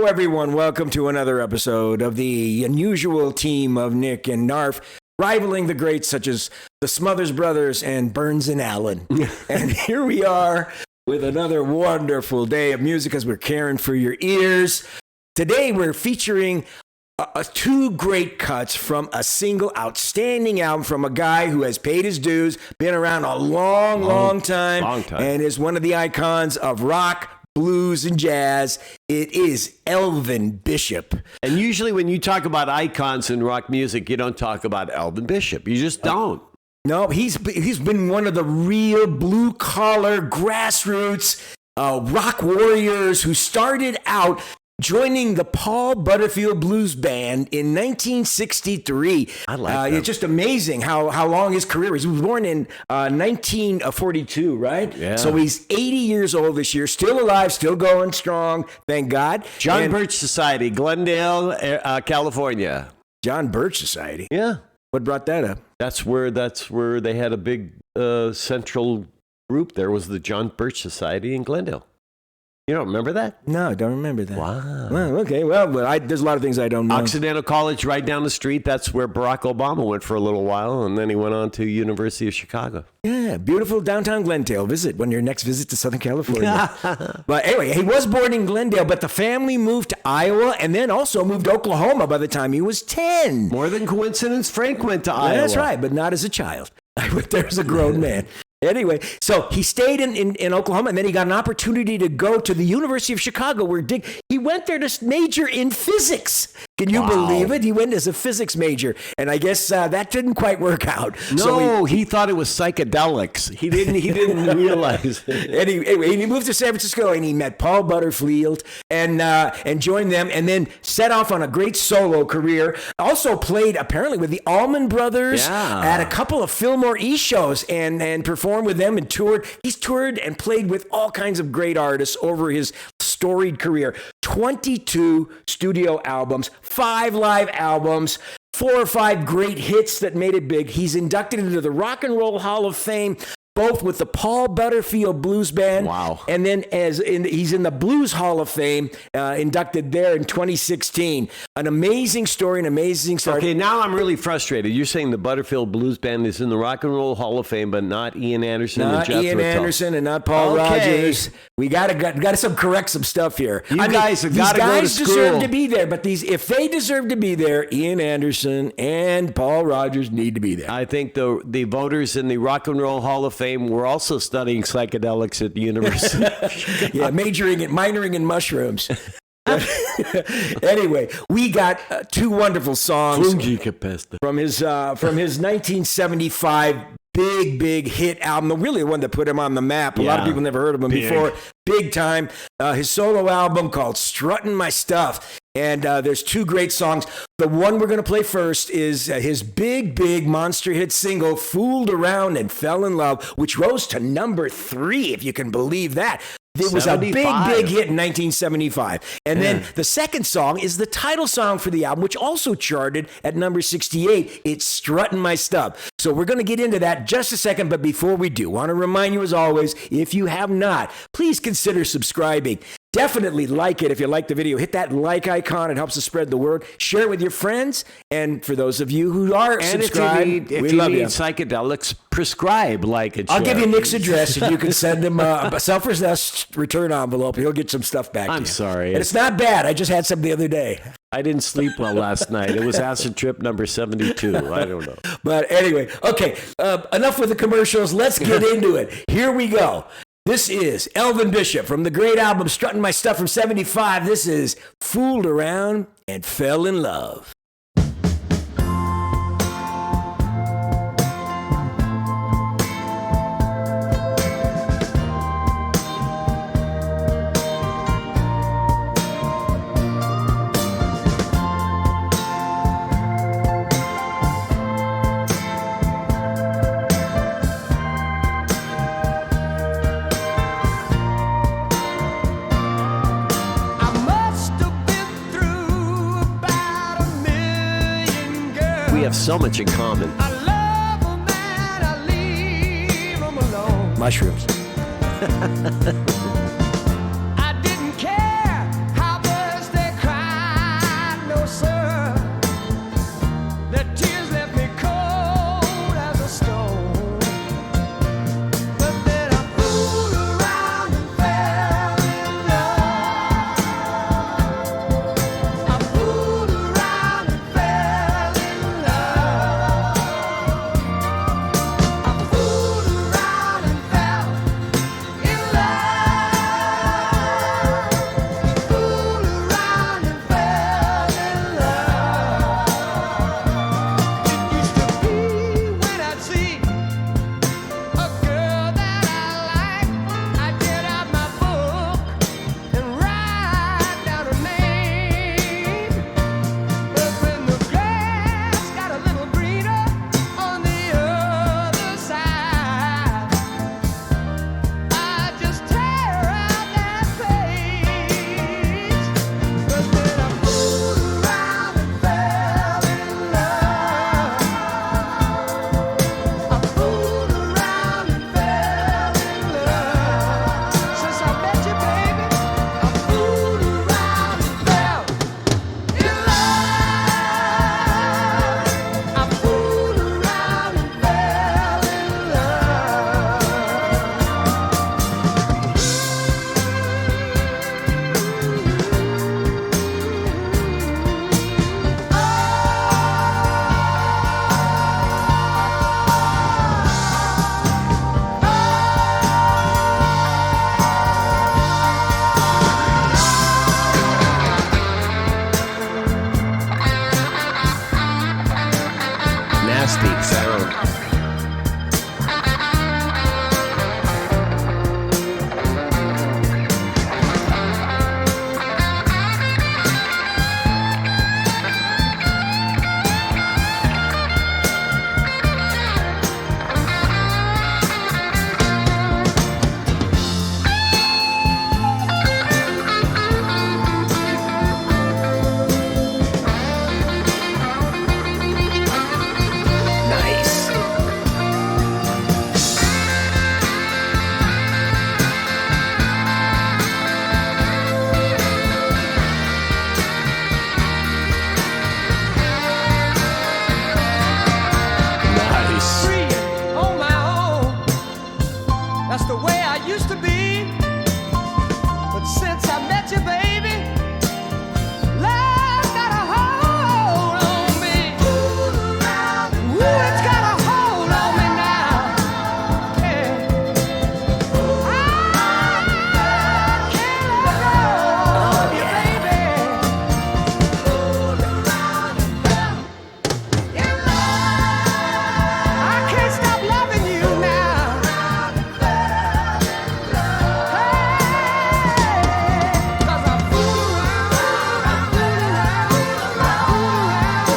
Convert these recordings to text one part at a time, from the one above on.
Hello, everyone. Welcome to another episode of the unusual team of Nick and Knarf, rivaling the greats such as the Smothers Brothers and Burns and Allen. And here we are with another wonderful day of music as we're caring for your ears. Today, we're featuring two great cuts from a single outstanding album from a guy who has paid his dues, been around a long time, and is one of the icons of rock, blues, and jazz. It is Elvin Bishop. And usually when you talk about icons in rock music, you don't talk about Elvin Bishop. You just don't. No, he's been one of the real blue-collar, grassroots rock warriors who started out joining the Paul Butterfield Blues Band in 1963. I like that. It's just amazing how long his career is. He was born in 1942, right? Yeah. So he's 80 years old this year, still alive, still going strong, thank God. John Birch Society, Glendale, California. John Birch Society? Yeah. What brought that up? That's where they had a big central group. There was the John Birch Society in Glendale. You don't remember that? No, I don't remember that. Wow. Well, okay. Well, there's a lot of things I don't know. Occidental College right down the street. That's where Barack Obama went for a little while, and then he went on to University of Chicago. Yeah, beautiful downtown Glendale. Visit when your next visit to Southern California. But anyway, he was born in Glendale, but the family moved to Iowa and then also moved to Oklahoma by the time he was 10. More than coincidence, Frank went to Iowa. That's right, but not as a child. There's a grown man. Anyway, so he stayed in Oklahoma, and then he got an opportunity to go to the University of Chicago, where he went there to major in physics. Can you believe it? He went as a physics major, and I guess that didn't quite work out. No, so he thought it was psychedelics. He didn't realize it. Anyway, he moved to San Francisco, and he met Paul Butterfield and joined them, and then set off on a great solo career. Also played apparently with the Allman Brothers at a couple of Fillmore East shows, and performed with them and toured. He's toured and played with all kinds of great artists over his storied career. 22 studio albums, 5 live albums, 4 or 5 great hits that made it big. He's inducted into the Rock and Roll Hall of Fame, both with the Paul Butterfield Blues Band. Wow. And then he's in the Blues Hall of Fame, inducted there in 2016. An amazing story, an amazing start. Okay, now I'm really frustrated. You're saying the Butterfield Blues Band is in the Rock and Roll Hall of Fame, but not Ian Anderson and Jethro Tull. Not Ian Anderson and not Paul Rogers. We got to correct some stuff here. Guys have got to go to school. These guys deserve to be there, but if they deserve to be there, Ian Anderson and Paul Rogers need to be there. I think the voters in the Rock and Roll Hall of Fame were also studying psychedelics at the university. Yeah, minoring in mushrooms. Anyway, we got 2 wonderful songs from his 1975 big hit album, really the one that put him on the map. A lot of people never heard of him before. Big time. His solo album called Struttin My Stuff. And there's 2 great songs. The one we're going to play first is his big monster hit single, Fooled Around and Fell in Love, which rose to number 3, if you can believe that. It was a big hit in 1975. And then the second song is the title song for the album, which also charted at number 68. It's Struttin My Stuff. So we're going to get into that just a second. But before we do, I want to remind you, as always, if you have not, please consider subscribing. Definitely like it if you like the video. Hit that like icon. It helps us spread the word. Share it with your friends. And for those of you who are subscribed, if you need psychedelics, prescribe, like it. I'll give you Nick's address, and you can send him a self-possessed return envelope. He'll get some stuff back to you. I'm sorry. And it's not bad. I just had some the other day. I didn't sleep well last night. It was acid trip number 72. I don't know. But anyway, okay, enough with the commercials. Let's get into it. Here we go. This is Elvin Bishop from the great album Struttin My Stuff from 75. This is Fooled Around and Fell in Love. We have so much in common. I love a man, I leave him alone. Mushrooms. I didn't care how birds they nasty sound. On my own. That's the way I used to be. But since I met you, baby, love got a hold on me. Ooh, it's got a hold on me now. Yeah. I can't let go of you, baby. I can't stop loving you now. Hey, 'cause I fool around, I fool around, I fool around,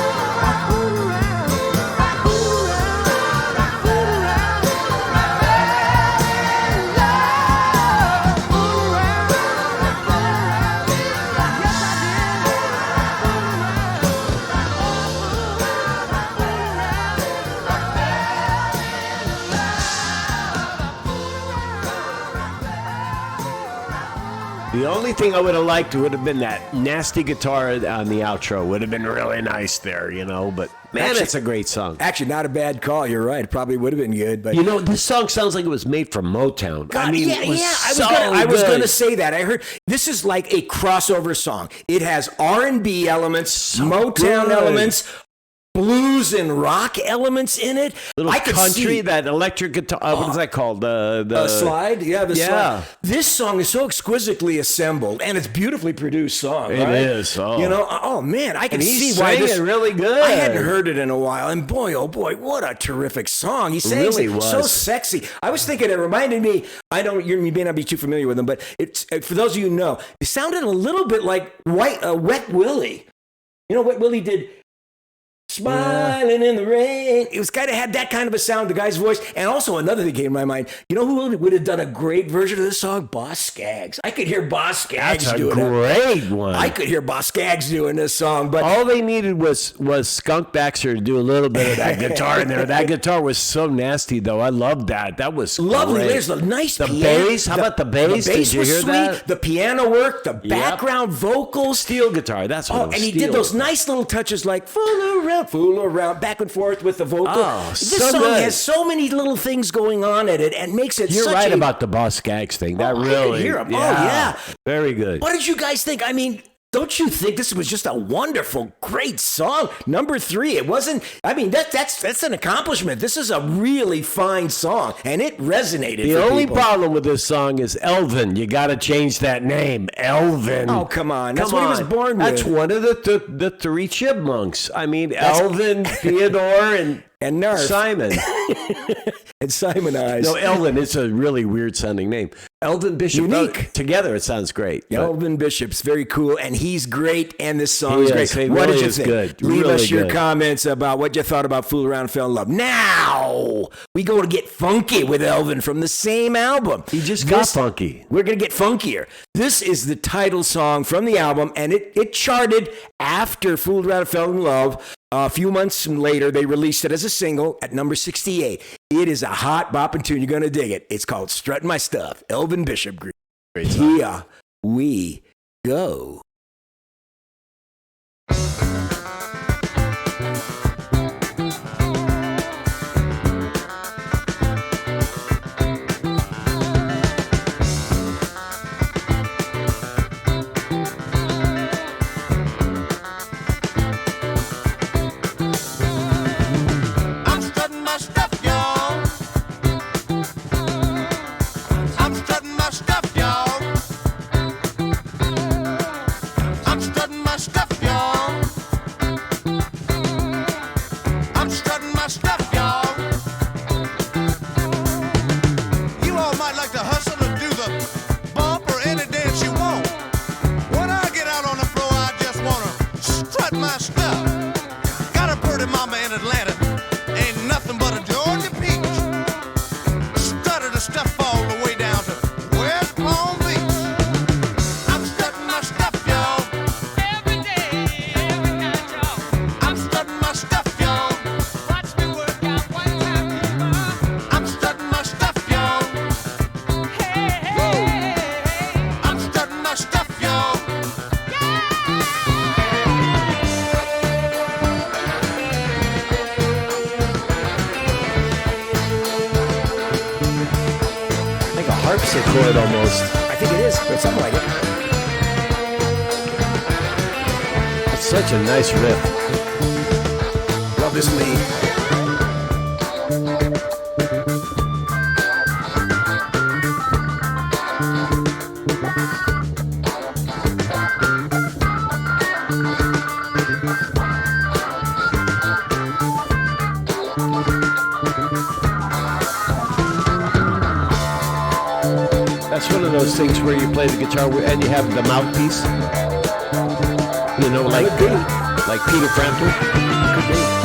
I fool around, I fool around, I fool around, I fell in love. Fool around, I fool around, yes I did. I fool around, I fool around, I fool The only thing I would have liked would have been that nasty guitar on the outro. Would have been really nice there, you know. But man, Actually- it's a great song. Actually, not a bad call. You're right. It probably would have been good, but You know, this song sounds like it was made for Motown. God, I mean, yeah, it was yeah. so I was good. going to say that. I heard this is like a crossover song. It has R&B elements, Motown good. elements, blues and rock elements in it. Little I could country, see that electric guitar. What is that called? The slide. Yeah, the Yeah. slide. This song is so exquisitely assembled, and it's beautifully produced song. It right? is, oh. You know, oh man, I can And he see why sang this it really good. I hadn't heard it in a while, and boy, oh boy, what a terrific song! He sang really it so was. sexy. I was thinking it reminded me. I don't. You may not be too familiar with him, but it's for those of you who know, it sounded a little bit like Wet Willie. You know, Wet Willie did. Smiling in the rain. It was kind of had that kind of a sound, the guy's voice. And also another thing came to my mind. You know who would have done a great version of this song? Boss Skaggs. I could hear Boss Skaggs That's a doing it. great one. I could hear Boss Skaggs doing this song, but All they needed was Skunk Baxter to do a little bit of that guitar in there. That guitar was so nasty, though. I loved that. That was lovely. great. There's a nice The piano. bass. How about the bass? The bass Did you was hear sweet. that? The piano work, the background vocals. Steel guitar. That's what Oh, it was. and he steel. did those nice little touches like fool around, back and forth with the vocal. Oh, this so song good. has so many little things going on in it and makes it You're such right a... about the Boss Skaggs thing. That Oh, I could really. hear 'em. Oh, yeah. Very good. What did you guys think? I mean, don't you think this was just a wonderful, great song? Number 3. It wasn't. I mean, that's an accomplishment. This is a really fine song, and it resonated. The for only people. problem with this song is Elvin. You got to change that name, Elvin. Oh, come on. That's Come what he was on. born That's with. one of the three chipmunks. I mean, Elvin, Theodore, And Knarf. Simon. And Simon Eyes. No, Elvin. It's a really weird sounding name. Elvin Bishop. Unique. Together, it sounds great. but- Elvin Bishop's very cool, and he's great, and this song is He great. is. He What really did you is think? good. Leave Really us your good. comments about what you thought about Fool Around, Fell in Love. Now, we go to get funky with Elvin from the same album. He just got funky. We're going to get funkier. This is the title song from the album, and it charted after Fool Around, Fell in Love. A few months later, they released it as a single at number 68. It is a hot bopping tune. You're going to dig it. It's called Struttin My Stuff, Elvin Bishop Group. Here we go. I'm strutting my stuff, y'all. I'm strutting my stuff, y'all. I'm strutting my stuff, y'all. strut my stuff. Got a pretty mama in Atlanta, ain't nothing but a Georgia peach. Strutted the stuff all the way down to West Palm Beach. I'm strutting my stuff, y'all. Every day, every night, y'all. I'm strutting my stuff, y'all. Watch me work out one time, people. I'm strutting my stuff, y'all. Hey, hey, hey. I'm strutting my stuff, y'all. Like a harpsichord almost. I think it is, or something like it. It's such a nice riff. Love this lead. That's one of those things where you play the guitar and you have the mouthpiece. You know, like Peter Frampton. Could be.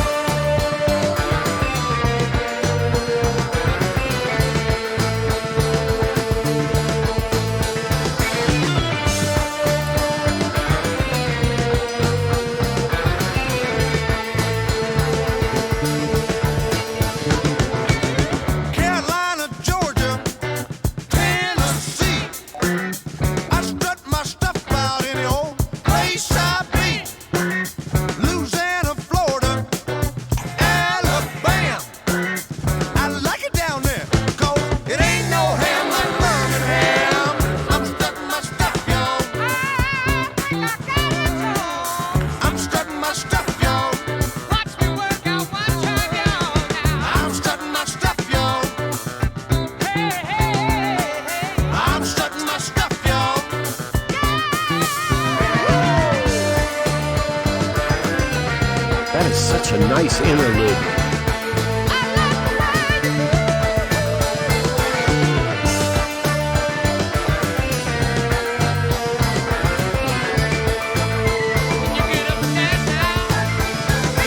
Carolina, Georgia, Tennessee. I strut my stuff out any old place I be. Louisiana, Florida, Alabama. I like it down there, 'cause it ain't no ham like Birmingham. I'm strutting my stuff, y'all. I'm strutting my stuff, y'all. Watch me work out one time, y'all. Now. I'm strutting my stuff, y'all. Hey, hey, hey. I'm strutting my stuff, y'all. That is such a nice interlude. You get up and dance now.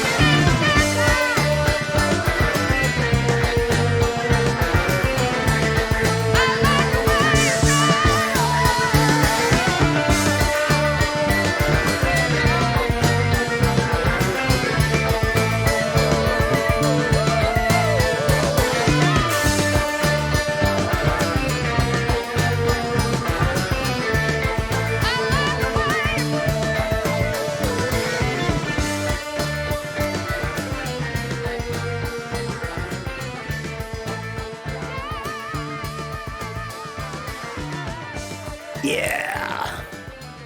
Yeah.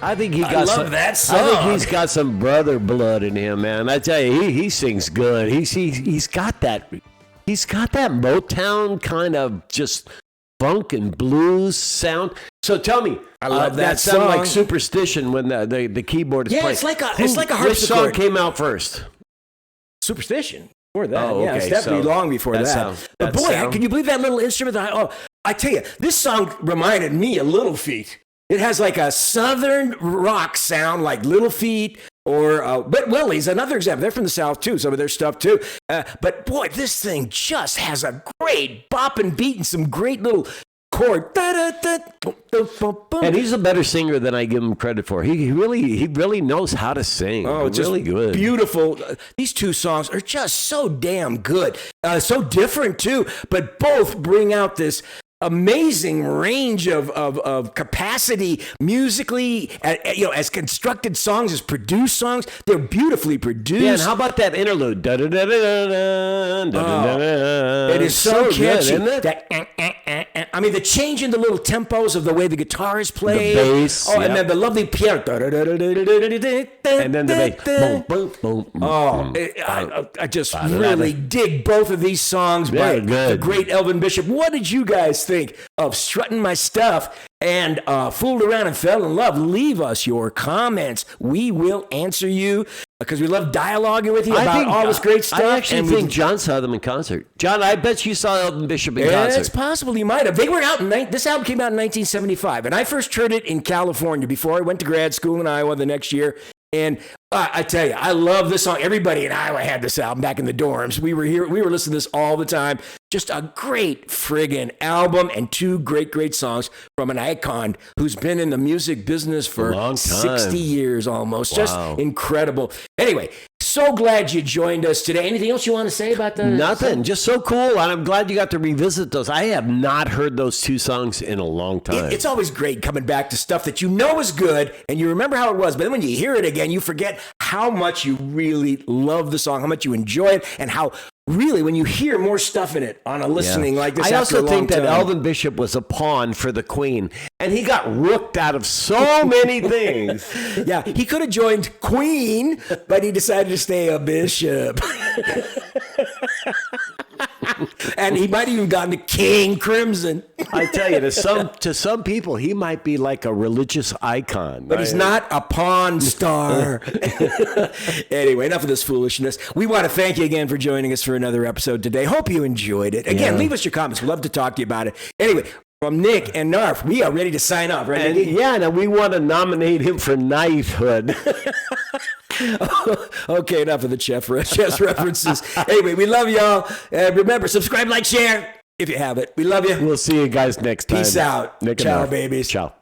I think he I got love some, that I think song. he's got some brother blood in him, man. I tell you, he sings good. He's got that Motown kind of just funk and blues sound. So tell me, I love that sound like song. Superstition when the keyboard is Yeah, playing. it's like a Which song harpsichord. came out first? Superstition. Before that, Oh, yeah, it's okay, definitely so long before that. But boy, sound- can you believe that little instrument? I tell you, this song reminded me of Little Feat. It has like a southern rock sound, like Little Feat, or but Willie's another example. They're from the South too, some of their stuff too. But boy, this thing just has a great bopping beat and some great little chord. And he's a better singer than I give him credit for. He really knows how to sing. Oh, it's really just good. Beautiful. These two songs are just so damn good. So different too, but both bring out this amazing range of capacity musically, as constructed songs, as produced songs. They're beautifully produced. Yeah, and how about that interlude? It is so catchy. good, isn't it? I mean, the change in the little tempos of the way the guitar is played. The bass, Oh, yep. and then the lovely piano. And then the bass. Boom, boom, boom, Oh, boom. I just really dig both of these songs by Very good. the great Elvin Bishop. What did you guys think of Struttin' My Stuff and Fooled Around and Fell in Love? Leave us your comments. We will answer you because we love dialoguing with you about all this great stuff. I actually and think John saw them in concert. John, I bet you saw Elvin Bishop in concert. it's possible you might have. They were out in this album came out in 1975, and I first heard it in California before I went to grad school in Iowa the next year. And I tell you, I love this song. Everybody in Iowa had this album back in the dorms. We were here. We were listening to this all the time. Just a great friggin' album and two great songs from an icon who's been in the music business for A long time. 60 years almost. Wow. Just incredible. Anyway, so glad you joined us today. Anything else you want to say about the... Nothing. Just so cool. And I'm glad you got to revisit those. I have not heard those two songs in a long time. It's always great coming back to stuff that you know is good and you remember how it was, but then when you hear it again, you forget how much you really love the song, how much you enjoy it, and how really when you hear more stuff in it on a listening like this I after also a long think that time. Elvin Bishop was a pawn for the Queen, and he got rooked out of so many things. Yeah, he could have joined Queen, but he decided to stay a bishop. And he might have even gotten to King Crimson. I tell you, to some people, he might be like a religious icon. But he's not a pawn star. Anyway, enough of this foolishness. We want to thank you again for joining us for another episode today. Hope you enjoyed it. Again, leave us your comments. We'd love to talk to you about it. Anyway, from Nick and Knarf, we are ready to sign off, right? And Nicky? now we want to nominate him for knighthood. Okay, enough of the chess references. Anyway, we love y'all. And remember, subscribe, like, share if you have it. We love you. We'll see you guys next time. Peace out. Nick and Ciao, Knarf. babies. Ciao.